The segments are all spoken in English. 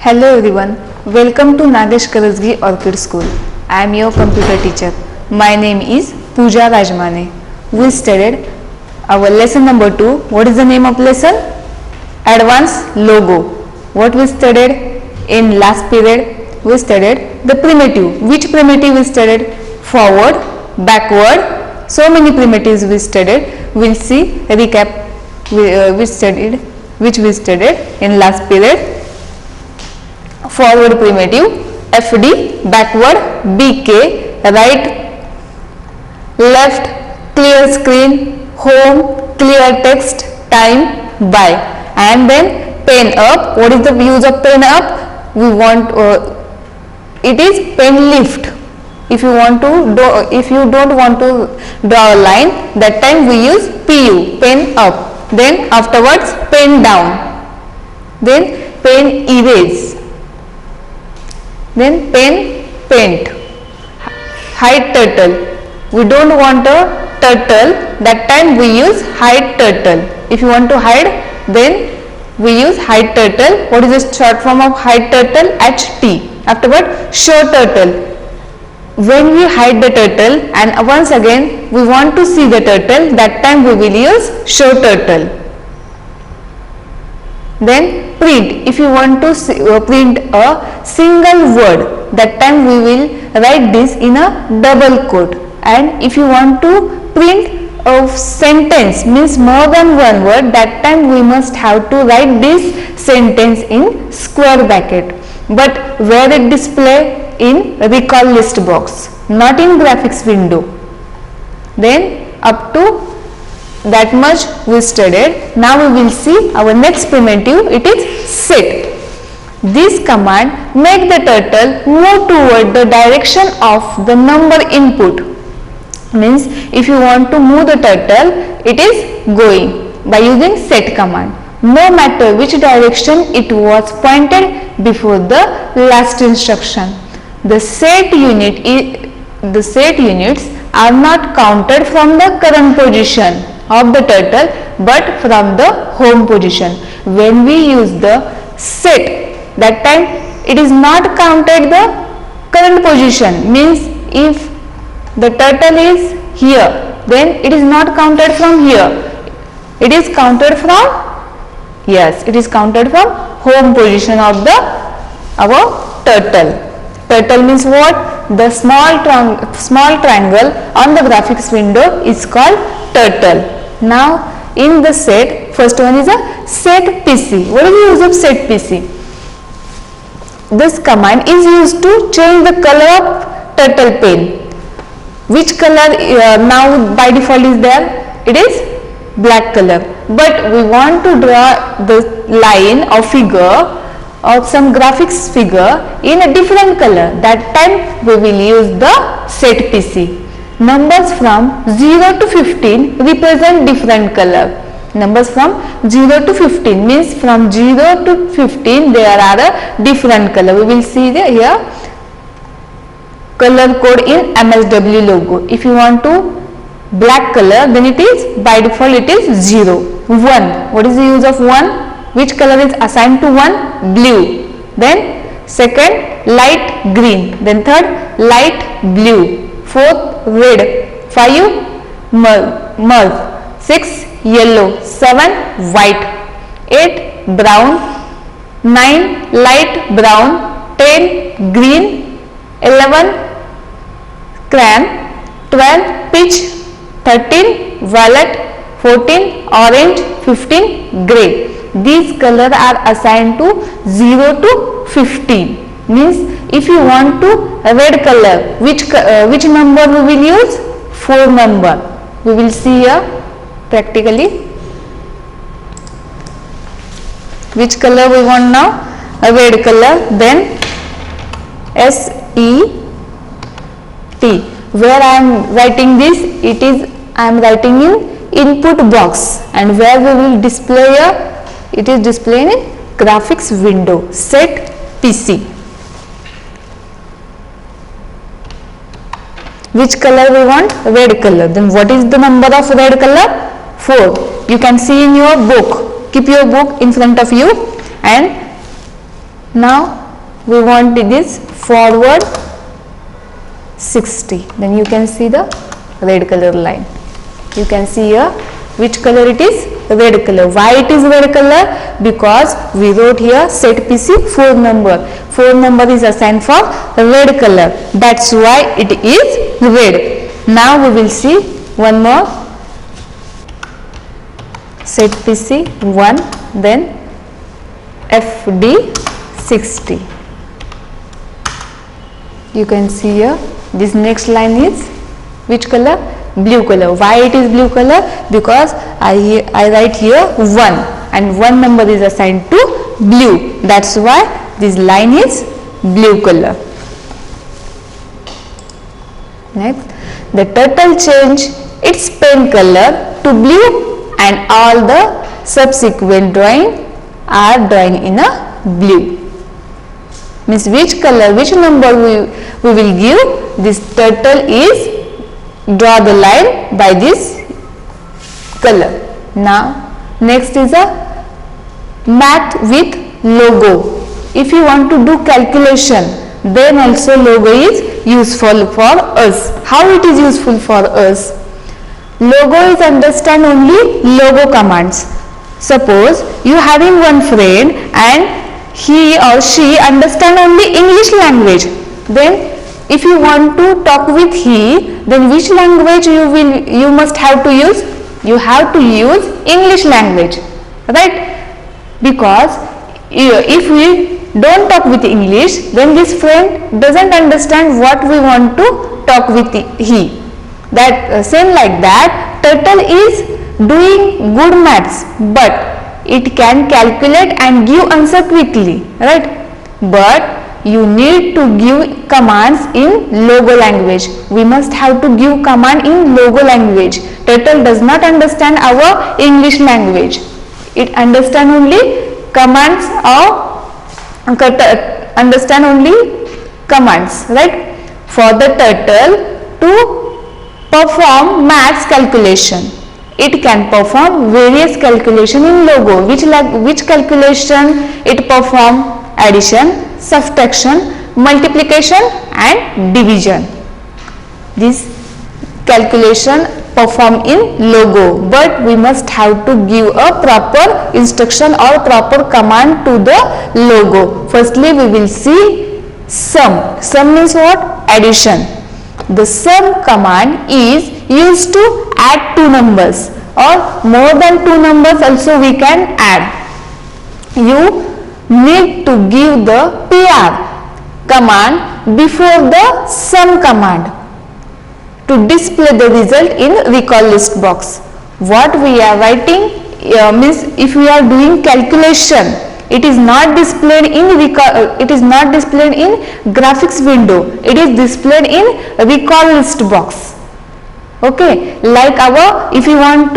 Hello everyone, welcome to Nagesh Karasgi Orchid School. I am your computer teacher. My name is Pooja Rajmane. We studied our lesson number 2. What is the name of lesson? Advanced Logo. What we studied in last period? We studied the primitive. Which primitive we studied? Forward, backward. So many primitives we studied. We'll see recap which we studied in last period. Forward primitive, FD, backward, BK, right, left, clear screen, home, clear text, time, by. And then pen up. What is the use of pen up? We want it is pen lift. If you don't want to draw a line, that time we use PU, pen up. Then afterwards pen down. Then pen erase. Then pen paint. Hide turtle. We don't want a turtle, that time we use hide turtle. If you want to hide, then we use hide turtle. What is the short form of hide turtle? HT. Afterward show turtle. When we hide the turtle and once again we want to see the turtle, that time we will use show turtle. Then print. If you want to print a single word, that time we will write this in a double quote. And if you want to print a sentence, means more than one word, that time we must have to write this sentence in square bracket. But where it display? In recall list box, not in graphics window. Then up to that much we studied. Now we will see our next primitive. It is set. This command make the turtle move toward the direction of the number input. Means if you want to move the turtle, it is going by using set command, no matter which direction it was pointed before the last instruction. The set units are not counted from the current position of the turtle but from the home position. When we use the set, that time it is not counted the current position. Means if the turtle is here, then it is not counted from here. It is counted from, yes, it is counted from home position of our turtle. Turtle means what? The small triangle on the graphics window is called turtle. Now in the set, first one is a set PC. What is the use of set PC? This command is used to change the color of turtle pen. Which color now by default is there? It is black color. But we want to draw the line or figure or some graphics figure in a different color. That time we will use the set PC. Numbers from 0 to 15 represent different color. Numbers from 0 to 15 means from 0 to 15 there are a different color. We will see here color code in MSW logo. If you want to black color, then it is by default it is 0. 1. What is the use of 1? Which color is assigned to 1? Blue. Then second light green. Then third light blue. Fourth red. 5 mauve. 6 yellow. 7 white. 8 brown. 9 light brown. 10 green. 11 cyan. 12 peach. 13 violet. 14 orange. 15 grey. These colors are assigned to 0 to 15. Means if you want to red color, which number we will use? 4 number. We will see here practically. Which color we want now? A red color. Then SET. Where I am writing this, it is I am writing in input box, and where we will display a it is displayed in graphics window. Set PC. Which color we want? Red color. Then what is the number of red color? 4. You can see in your book. Keep your book in front of you, and now we want this forward 60. Then you can see the red color line. You can see here which color it is? Red color. Why it is red color? Because we wrote here set PC 4 number. 4 number is assigned for red color. That's why it is red. Now we will see one more. Set PC 1, then FD 60. You can see here this next line is which color? Blue color. Why it is blue color? Because I write here 1 and 1 number is assigned to blue. That's why this line is blue color. Next, the turtle change its pen color to blue and all the subsequent drawing are drawing in a blue. Means which color, which number we will give? This turtle is draw the line by this color. Now next is a math with logo. If you want to do calculation, then also logo is useful for us. How it is useful for us? Logo is understand only logo commands. Suppose you having one friend and he or she understand only English language. Then if you want to talk with he, then which language you must have to use? You have to use English language, right? Because if we don't talk with English, then this friend doesn't understand what we want to talk with he. That same like that, turtle is doing good maths, but it can calculate and give answer quickly, right? But you need to give commands in logo language. We must have to give command in logo language. Turtle does not understand our English language. It understand only commands or understand only commands, right? For the turtle to perform maths calculation, it can perform various calculation in logo. Which calculation it perform? Addition, subtraction, multiplication and division. This calculation perform in logo, but we must have to give a proper instruction or proper command to the logo. Firstly, we will see sum. Sum means what? Addition. The sum command is used to add two numbers, or more than two numbers also we can add. You need to give the PR command before the sum command to display the result in recall list box. What we are writing means if we are doing calculation, it is not displayed in graphics window. It is displayed in recall list box. Okay, like if you want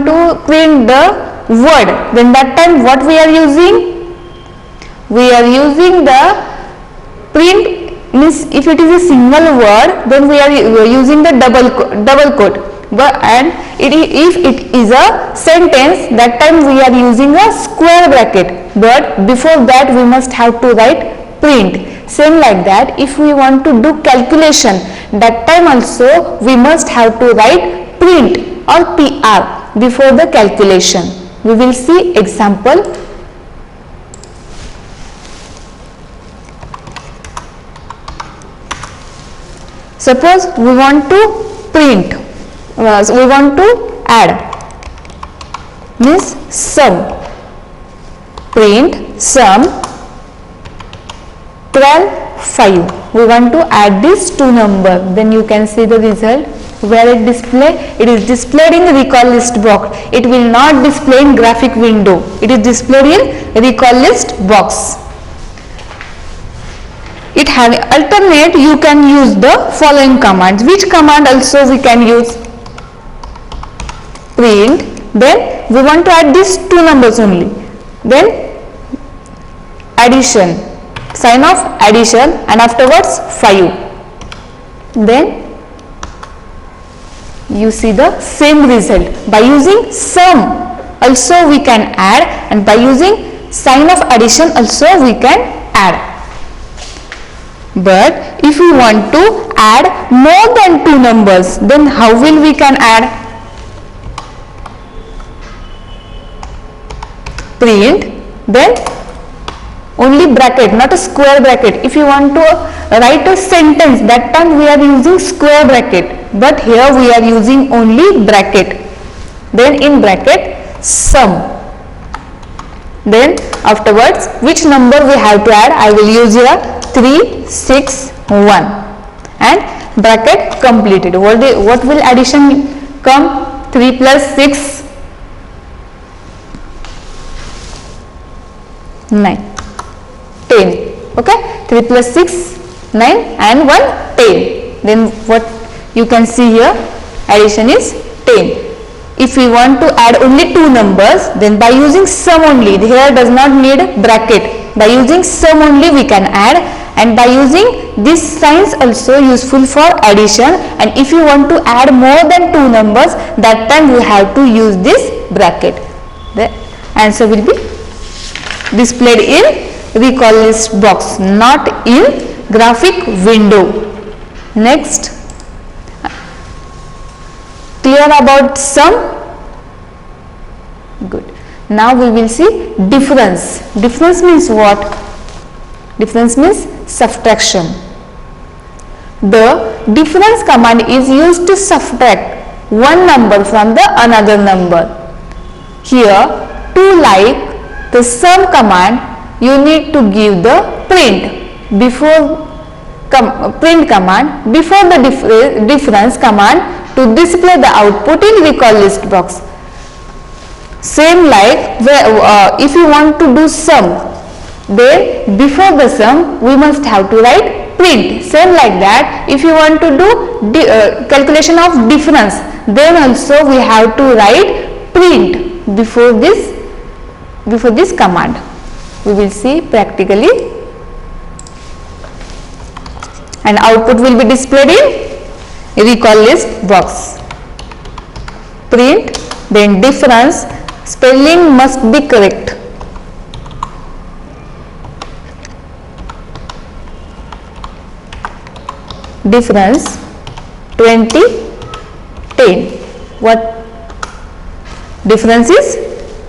to print the word, then that time what we are using? We are using the print, means if it is a single word, then we are using the double quote. But if it is a sentence, that time we are using a square bracket. But before that we must have to write print. Same like that, if we want to do calculation, that time also we must have to write print or PR before the calculation. We will see example. Suppose we want to print, we want to add, means sum. Print sum 12, 5. We want to add these two numbers. Then you can see the result. Where it display? It is displayed in the recall list box. It will not display in graphic window. It is displayed in recall list box. It have alternate. You can use the following commands. Which command also we can use? Print, then we want to add these two numbers only. Then addition, sign of addition, and afterwards 5. Then you see the same result. By using sum also we can add, and by using sign of addition also we can add. But if we want to add more than two numbers, then how will we can add? Print, then only bracket, not a square bracket. If you want to write a sentence, that time we are using square bracket, but here we are using only bracket. Then in bracket sum. Then afterwards which number we have to add? I will use here 3, 6, 1, and bracket completed. What will addition come? 3 plus 6, 9, 10. Okay, 3 plus 6, 9, and 1, 10. Then what you can see here, addition is 10. If we want to add only two numbers, then by using sum only, here does not need bracket. By using sum only we can add, and by using these signs also useful for addition. And if you want to add more than two numbers, that time we have to use this bracket. The answer will be displayed in recall list box, not in graphic window. Next, clear about sum? Good. Now we will see difference. Difference means what? Difference means subtraction. The difference command is used to subtract one number from the another number. Here, to like the sum command, you need to give the print before print command before the difference command to display the output in recall list box. Same like if you want to do sum, then before the sum we must have to write print. Same like that, if you want to do calculation of difference, then also we have to write print before this command. We will see practically, and output will be displayed in recall list box. Print, then difference, spelling must be correct. Difference 20, 10. What difference is?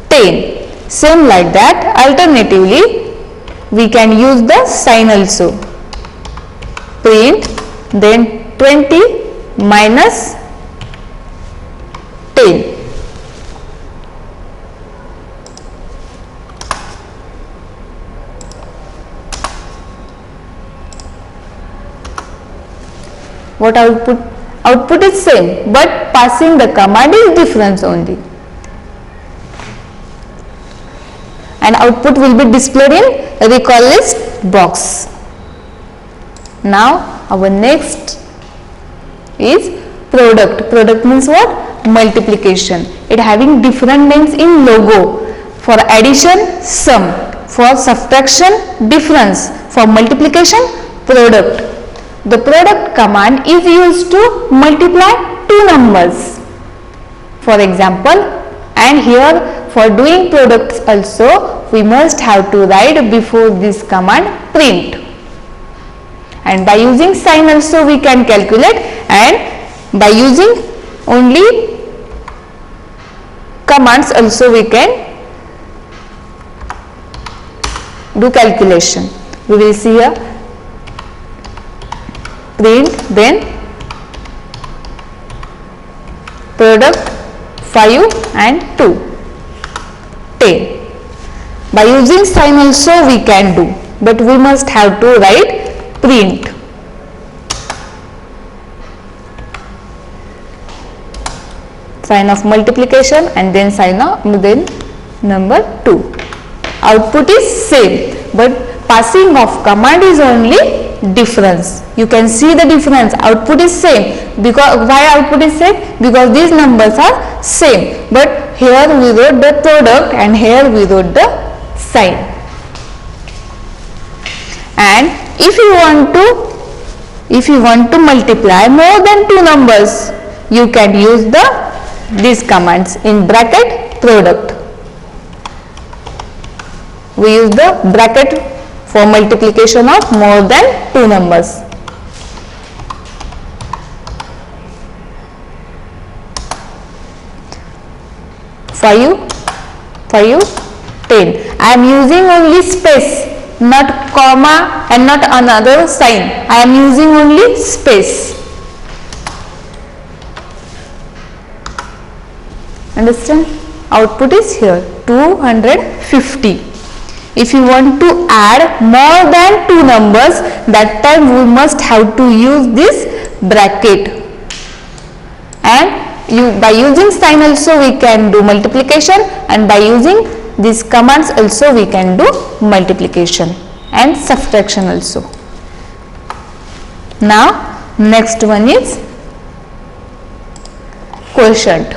10. Same like that, alternatively we can use the sign also. Print, then 20 minus 10. What output? Output is same, but passing the command is difference only. And output will be displayed in recall list box. Now our next is product. Product means what? Multiplication. It having different names in logo. For addition, sum. For subtraction, difference. For multiplication, product. The product command is used to multiply two numbers. For example, and here for doing products also we must have to write before this command print. And by using sign also we can calculate, and by using only commands also we can do calculation. We will see here print, then product 5 and 2, 10. By using sign also we can do, but we must have to write print. Sign of multiplication and then sign of number 2. Output is same, but passing of command is only difference. You can see the difference. Output is same. Because why output is same? Because these numbers are same, but here we wrote the product and here we wrote the sign. And if you want to multiply more than two numbers, you can use these commands in bracket product. We use the bracket for multiplication of more than two numbers. Five, 10. I am using only space, not comma and not another sign. I am using only space. Understand? Output is here 250. If you want to add more than two numbers, that time we must have to use this bracket. And by using sign also we can do multiplication, and by using these commands also we can do multiplication and subtraction also. Now next one is quotient.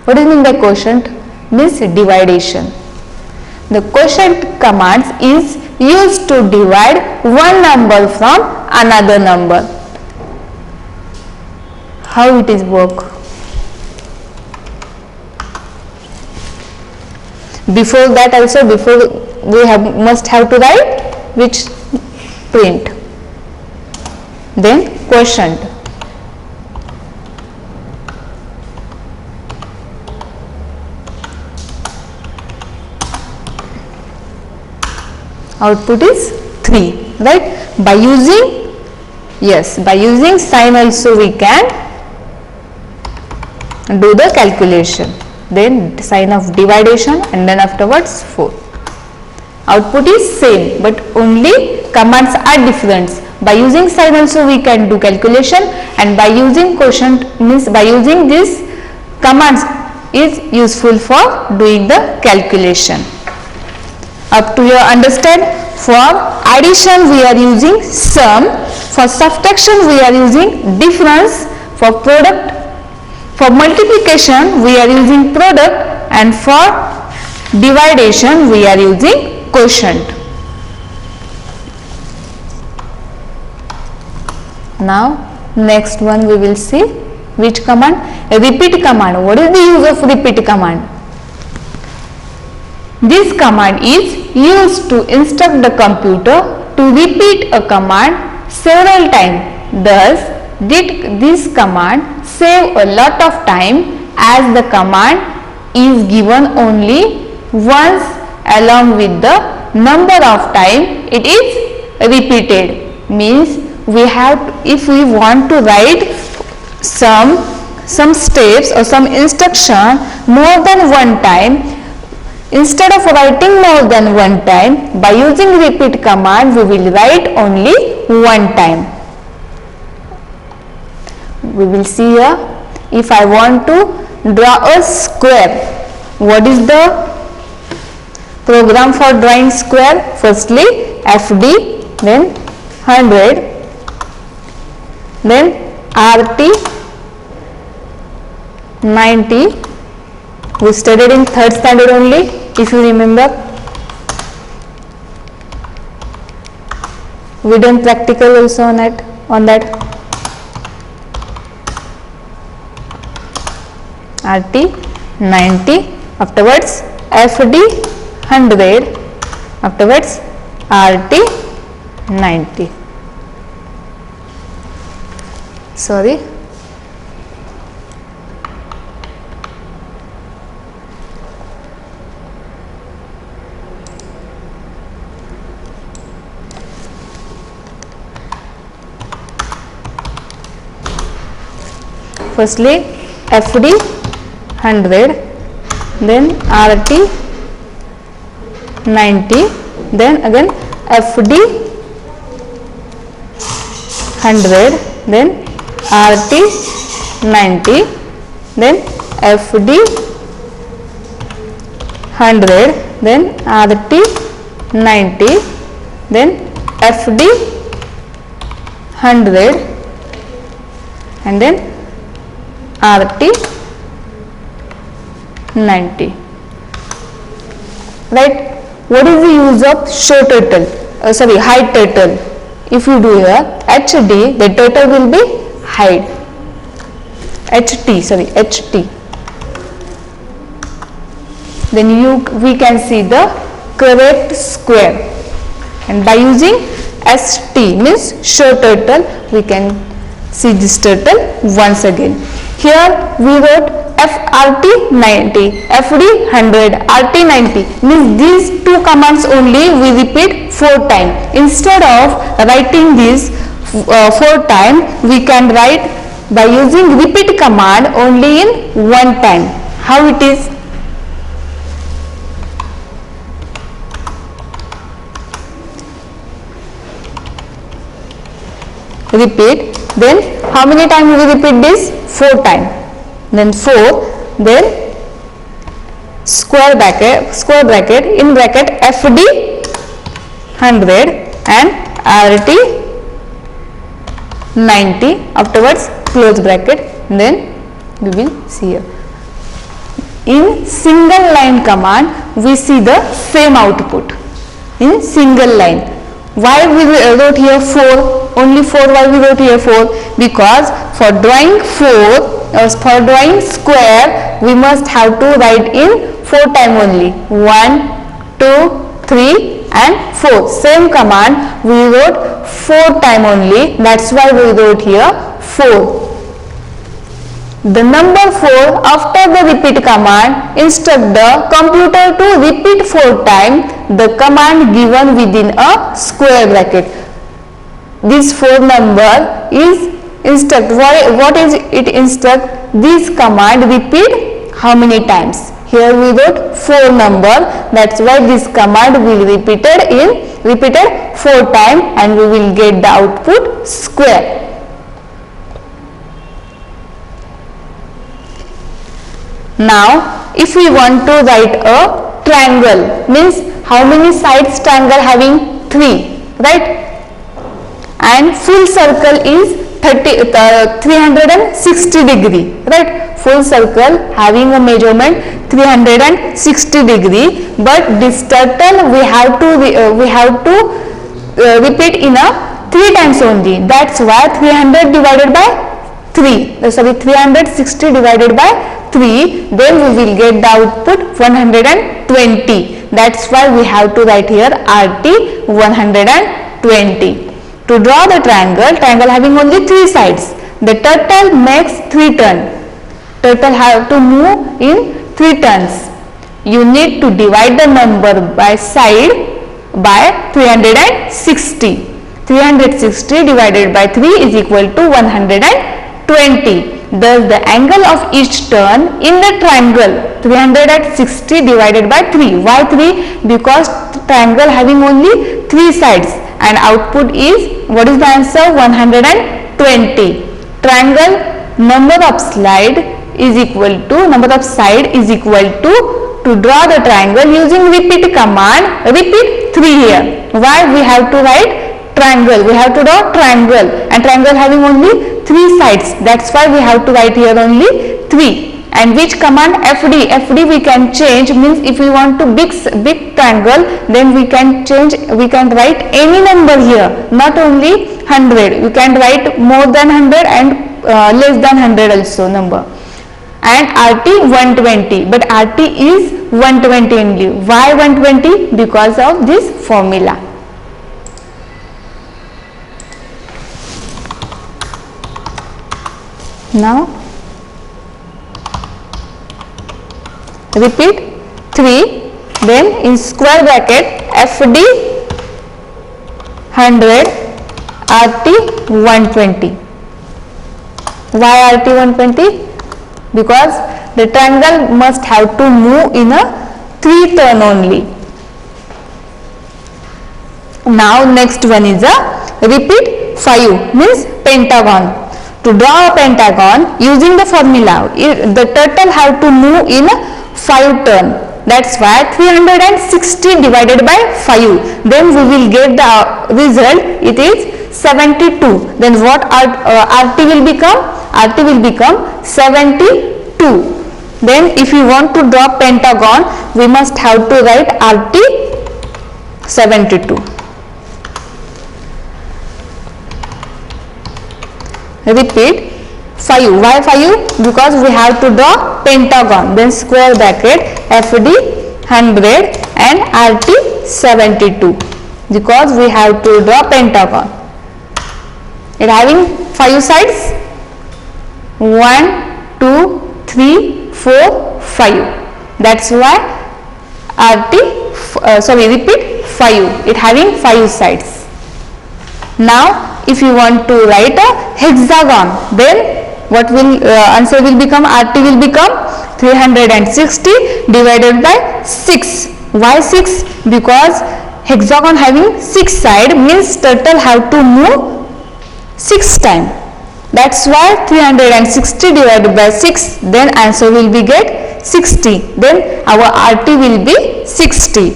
What do you mean by quotient? Means dividation. The quotient command is used to divide one number from another number. How it is work? Before that also, we must have to write which? Print. Then quotient. Output is 3, right? By using sign also we can do the calculation. Then sign of division and then afterwards 4. Output is same, but only commands are different. By using sign also we can do calculation, and by using quotient means by using this commands is useful for doing the calculation. Up to your understand. For addition we are using sum, for subtraction we are using difference, for multiplication we are using product, and for division we are using quotient. Now next one we will see which command? A repeat command. What is the use of repeat command? This command is used to instruct the computer to repeat a command several times. Thus, this command saves a lot of time, as the command is given only once along with the number of time it is repeated. Means if we want to write some steps or some instruction more than one time, instead of writing more than one time, by using repeat command we will write only one time. We will see here. If I want to draw a square, what is the program for drawing square? Firstly FD, then 100, then RT 90. We studied in 3rd standard only, if you remember. We done practical also on that. RT 90, afterwards FD 100, afterwards RT 90. Sorry. Firstly FD 100, then RT 90, then again FD 100, then RT 90, then FD 100, then RT 90, then FD 100, and then RT 90. Right? What is the use of show turtle? Hide turtle. If you do here HD, the turtle will be hide. HT. Then we can see the correct square, and by using ST means show turtle, we can see this turtle once again. Here we wrote FRT 90, FD 100, RT 90 means these two commands only we repeat 4 times. Instead of writing this 4 times, we can write by using repeat command only in 1 time. How it is? Repeat, then how many times we repeat this? 4 times. Then 4, then square bracket, in bracket FD 100 and RT 90, afterwards close bracket, then we will see here. In single line command we see the same output in single line. Why we wrote here 4? Only 4. Why we wrote here 4? Because for drawing square we must have to write in 4 times only. 1, 2, 3 and 4. Same command we wrote 4 times only. That's why we wrote here 4. The number 4 after the repeat command, instruct the computer to repeat 4 times the command given within a square bracket. This 4 number is instruct. What is it instruct? This command repeat how many times? Here we wrote 4 number. That's why this command will repeated 4 times and we will get the output square. Now if we want to write a triangle, means how many sides triangle having? 3, right? And full circle is 360 degree, right? Full circle having a measurement 360 degree, but this turtle we have to repeat in a 3 times only. That's why 360 divided by 3, then we will get the output 120. That's why we have to write here RT 120. To draw the triangle having only 3 sides, the turtle makes 3 turns. Turtle have to move in 3 turns. You need to divide the number by side by 360. 360 divided by 3 is equal to 120. Thus the angle of each turn in the triangle 360 divided by 3. Why 3? Because triangle having only 3 sides and output is, what is the answer? 120. Triangle number of side is equal to draw the triangle using repeat command, repeat 3 here. Why we have to write triangle? We have to draw triangle and triangle having only 3 sides. That's why we have to write here only 3. And which command? FD. FD we can change, means if we want to big triangle, then we can change, we can write any number here, not only 100. You can write more than 100 and less than 100 also number. And RT 120, but RT is 120 only. Why 120? Because of this formula. Now repeat 3, then in square bracket FD 100 RT 120. Why RT 120? Because the triangle must have to move in a 3 turn only. Now next one is a repeat 5, means pentagon. To draw a pentagon using the formula, the turtle have to move in 5 turn. That's why 360 divided by 5. Then we will get the result. It is 72. Then what RT will become? RT will become 72. Then if you want to draw pentagon, we must have to write RT 72. Repeat 5. Why 5? Because we have to draw pentagon. Then square bracket FD 100 and RT 72, because we have to draw pentagon. It having 5 sides. 1, 2, 3, 4, 5. That's why repeat 5. It having 5 sides. Now if you want to write a hexagon, then what will answer will become? RT will become 360 divided by 6. Why 6? Because hexagon having 6 sides means turtle have to move 6 times. That's why 360 divided by 6, then answer will be get 60. Then our RT will be 60.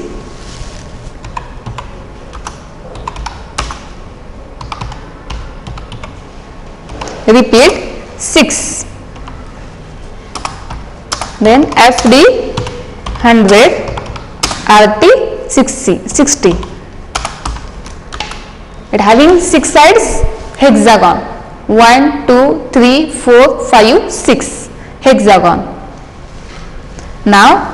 Repeat 6. Then FD 100, RT 60. It having 6 sides, hexagon. 1, 2, 3, 4, 5, 6. Hexagon. Now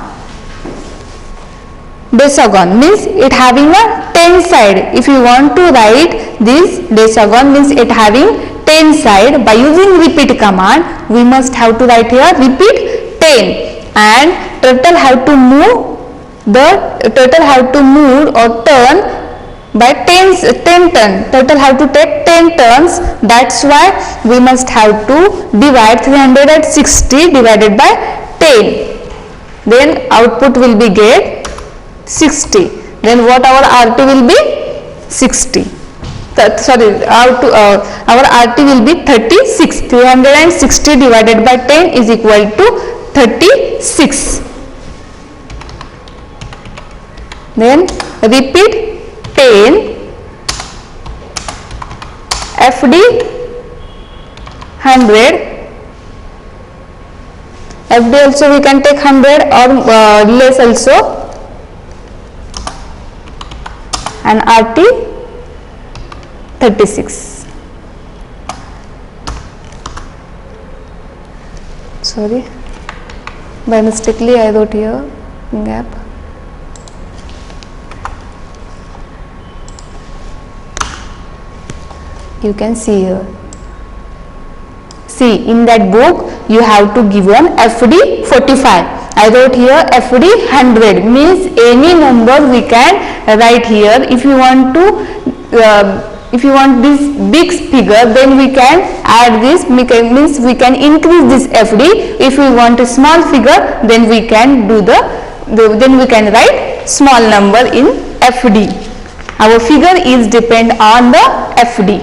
decagon means it having a 10 side. If you want to write this decagon means it having 10 side, by using repeat command we must have to write here repeat 10, and turtle have to move or turn by 10 turn. Turtle have to take 10 turns. That's why we must have to divide 360 divided by 10. Then output will be get 60. Then what our RT will be? 60. Our RT will be 36. 360 divided by 10 is equal to 36. Then repeat 10, FD 100, FD also we can take 100 or less also, and RT 36. Sorry, by mistakenly I wrote here gap. You can see here. See, in that book you have to give one FD 45. I wrote here FD 100 means any number we can write here. If you want this big figure, then we can add this, means we can increase this FD. If we want a small figure, then we can do then we can write small number in FD. Our figure is depend on the FD.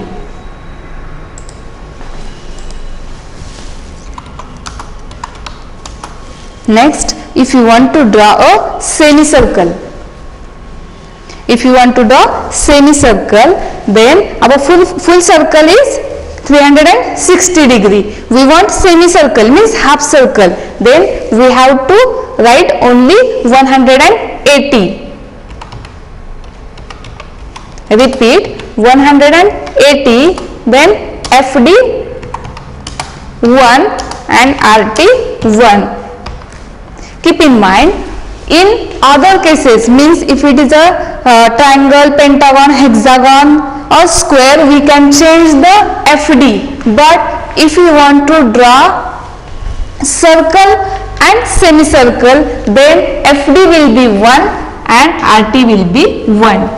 Next, if you want to draw a semicircle, then our full circle is 360 degree. We want semicircle means half circle. Then we have to write only 180. Repeat 180. Then FD 1 and RT 1. Keep in mind, in other cases means if it is a triangle, pentagon, hexagon or square, we can change the FD. But if you want to draw circle and semicircle, then FD will be 1 and RT will be 1.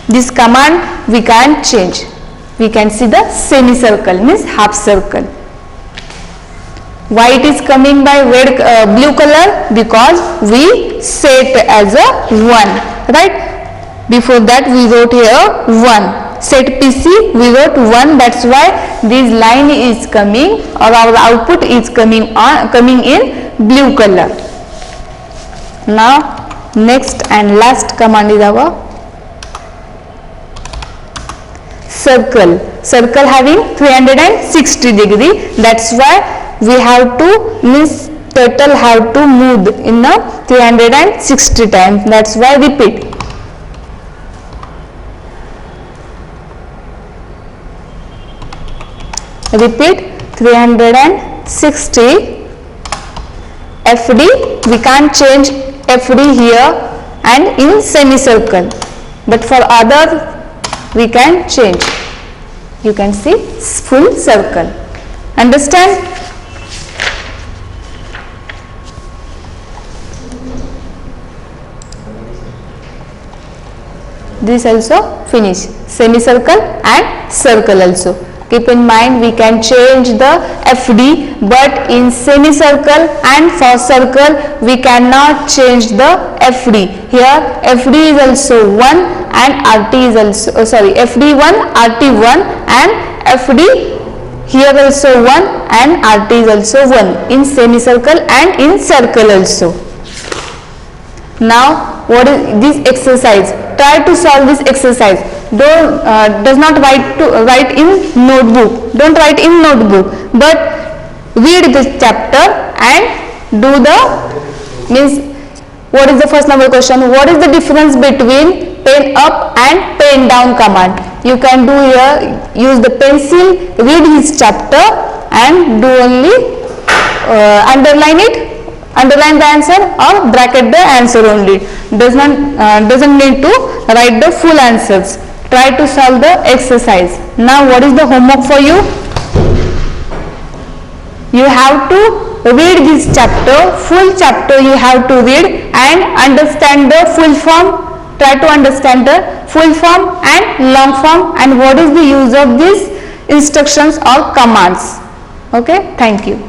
This command we can change. We can see the semicircle means half circle. Why it is coming by red blue color? Because we set as a 1, right? Before that we wrote here 1. Set PC we wrote 1. That's why this line is coming, or our output is coming in blue color. Now next and last command is our circle. Circle having 360 degree. That's why we have to means turtle have to move in a 360 times. That's why repeat. Repeat 360. FD, we can't change FD here and in semicircle, but for other we can change. You can see full circle. Understand? This also finish. Semicircle and circle also. Keep in mind, we can change the FD, but in semicircle and for circle we cannot change the FD. Here FD is also 1 and RT is also FD1, RT1 and FD here also 1 and RT is also 1 in semicircle and in circle also. Now what is this exercise? Try to solve this exercise. Does not write in notebook. Don't write in notebook, but read this chapter and do the means. What is the first number question? What is the difference between pen up and pen down command? You can do here, use the pencil, read his chapter and do only underline it. Underline the answer or bracket the answer only. Doesn't need to write the full answers. Try to solve the exercise. Now what is the homework for you? You have to read this chapter, full chapter you have to read and understand the full form. Try to understand the full form and long form and what is the use of these instructions or commands. Okay, thank you.